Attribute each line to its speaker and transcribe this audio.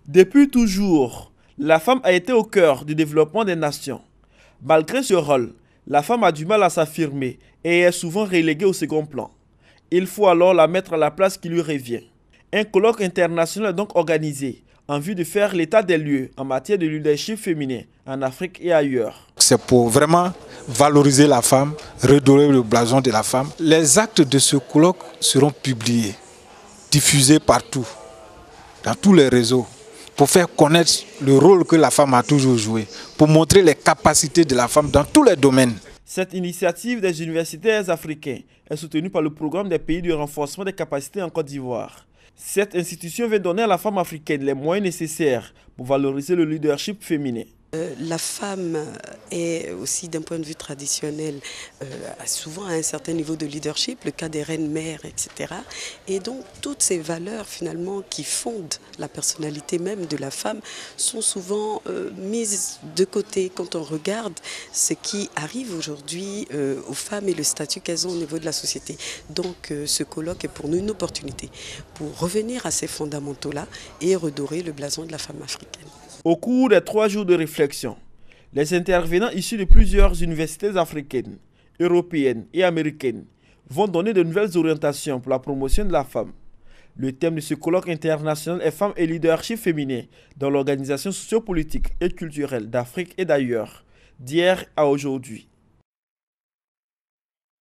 Speaker 1: Depuis toujours, la femme a été au cœur du développement des nations. Malgré ce rôle, la femme a du mal à s'affirmer et est souvent reléguée au second plan. Il faut alors la mettre à la place qui lui revient. Un colloque international est donc organisé en vue de faire l'état des lieux en matière de leadership féminin en Afrique et ailleurs.
Speaker 2: C'est pour vraiment valoriser la femme, redorer le blason de la femme. Les actes de ce colloque seront publiés, diffusés partout, dans tous les réseaux, pour faire connaître le rôle que la femme a toujours joué, pour montrer les capacités de la femme dans tous les domaines.
Speaker 1: Cette initiative des universitaires africains est soutenue par le programme des pays de renforcement des capacités en Côte d'Ivoire. Cette institution veut donner à la femme africaine les moyens nécessaires pour valoriser le leadership féminin.
Speaker 3: La femme est aussi d'un point de vue traditionnel souvent à un certain niveau de leadership, le cas des reines-mères, etc. Et donc toutes ces valeurs finalement qui fondent la personnalité même de la femme sont souvent mises de côté quand on regarde ce qui arrive aujourd'hui aux femmes et le statut qu'elles ont au niveau de la société. Donc ce colloque est pour nous une opportunité pour revenir à ces fondamentaux-là et redorer le blason de la femme africaine.
Speaker 1: Au cours des 3 jours de réflexion, les intervenants issus de plusieurs universités africaines, européennes et américaines vont donner de nouvelles orientations pour la promotion de la femme. Le thème de ce colloque international est Femmes et leadership féminin dans l'organisation sociopolitique et culturelle d'Afrique et d'ailleurs, d'hier à aujourd'hui.